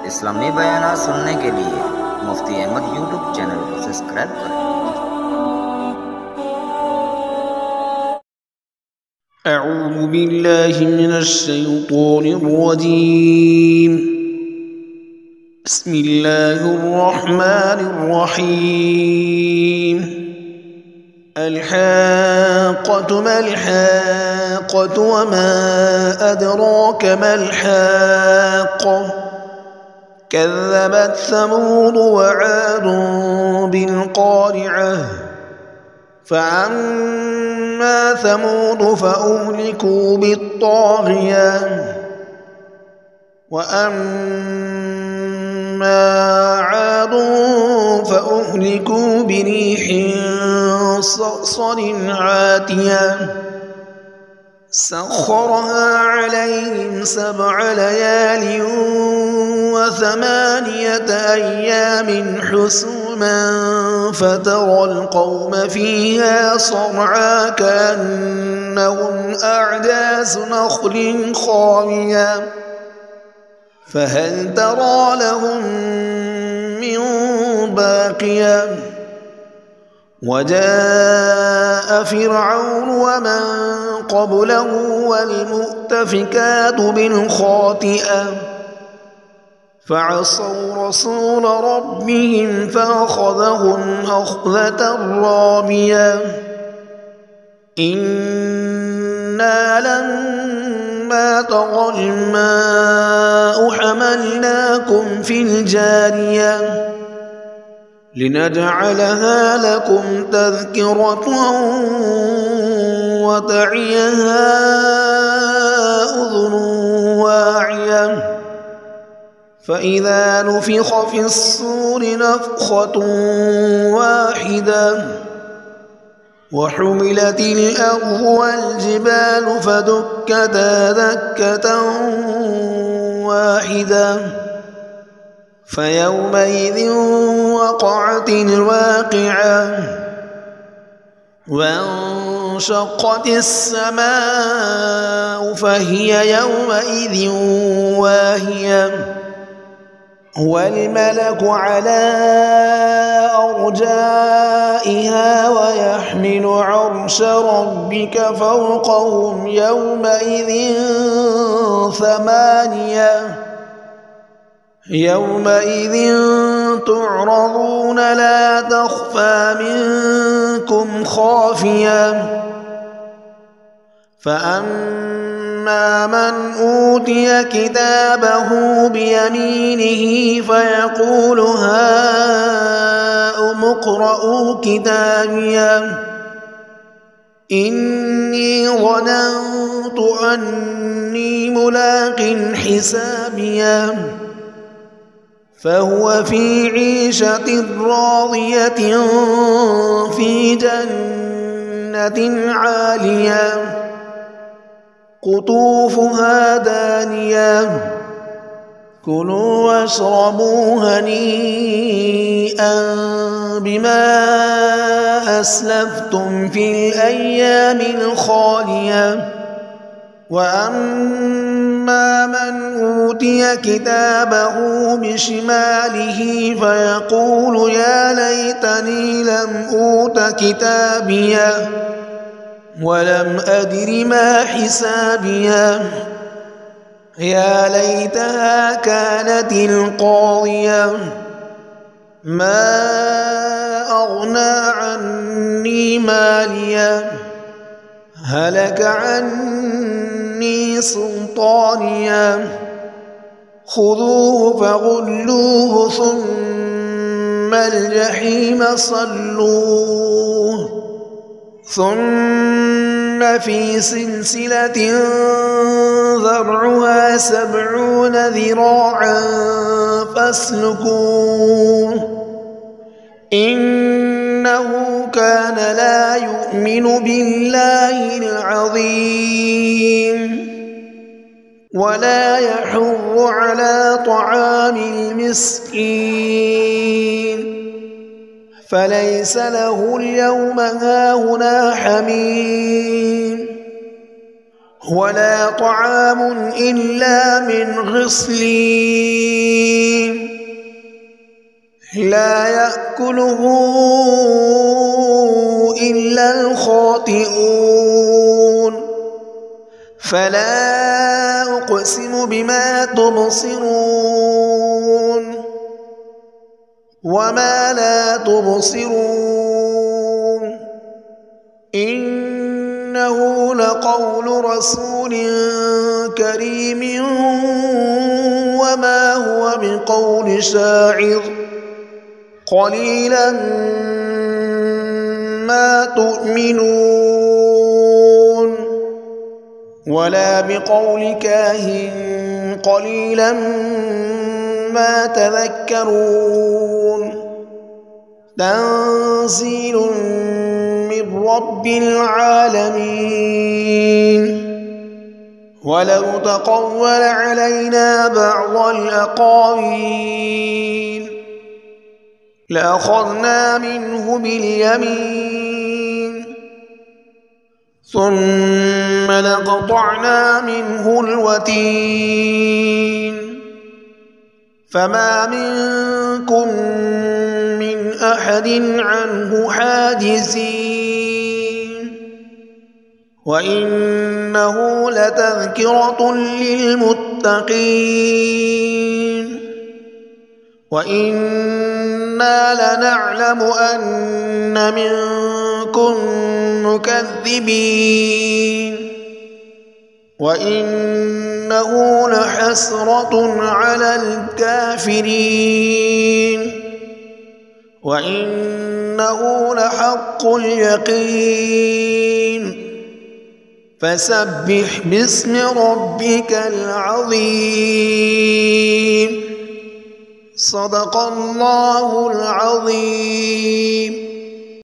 इस्लामी बयान सुनने के लिए मुफ्ती अहमद यूट्यूब चैनल को सब्सक्राइब करें। अऊज़ु बिल्लाहि मिनश शैतानिर रजीम। बिस्मिल्लाहिर रहमानिर रहीम। अल-हाक़्क़तु मल-हाक़्क़तु वमा अदराक मल-हाक़्क़ा। कज़्ज़बत समूद वआद बिल-क़ारिअह। فأما ثمود فأهلكوا بالطاغية وأما عاد فأهلكوا بريح صرصر عاتية سخرها عليهم 7 ليال و8 أيام حسوما فترى القوم فيها صرعى كأنهم أعجاز نخل خاوية فهل ترى لهم من باقية وجاء فرعون ومن قبله والمؤتفكات بالخاطئة فعصوا رسول ربهم فأخذهم أخذة رابية إنا لما طغى الماء حملناكم في الجارية لنجعلها لكم تذكرة وتعيها أذن واعية فإذا نفخ في الصور نفخة واحدة وحملت الأرض والجبال فدكتا دكة واحدة فيومئذ وقعت الواقعة وانشقت السماء فهي يومئذ واهية والملك على أرجائها ويحمل عرش ربك فوقهم يومئذ 8 يومئذ تعرضون لا تخفى منكم خافية فأما من أوتي كتابه بيمينه فيقول هاؤم اقرءوا كتابيه إني ظننت أني ملاق حسابيه فهو في عيشة راضية في جنة عالية قطوفها دانية كلوا واشربوا هنيئا بما أسلفتم في الأيام الخالية وأما من أوتي كتابه بشماله فيقول يا ليتني لم أوت كتابيه ولم أدر ما حسابيه يا ليتها كانت القاضية ما أغنى عني ماليه هلك عني سلطانيه خذوه فغلوه ثم الجحيم صلوه ثم في سلسلة ذرعها 70 ذراعا فاسلكوه إنه كان لا يؤمن بالله العظيم ولا يحض على طعام المسكين فليس له اليوم هاهنا حميم ولا طعام إلا من غسلين لا يأكله إلا الخاطئون فلا أقسم بما تبصرون وما لا تبصرون إنه لقول رسول كريم وما هو بقول شاعر قليلا ما تؤمنون ولا بقول كاهن قليلا ما تذكرون تنزيل من رب العالمين ولو تقول علينا بعض الأقاويل لأخذنا منه باليمين ثم لقطعنا منه الوتين فما منكم من أحد عنه حاجزين وإنه لتذكرة للمتقين وإنا لنعلم أن منكم مكذبين وإنه لحسرة على الكافرين وإنه لحق اليقين فسبح باسم ربك العظيم صدق الله العظيم.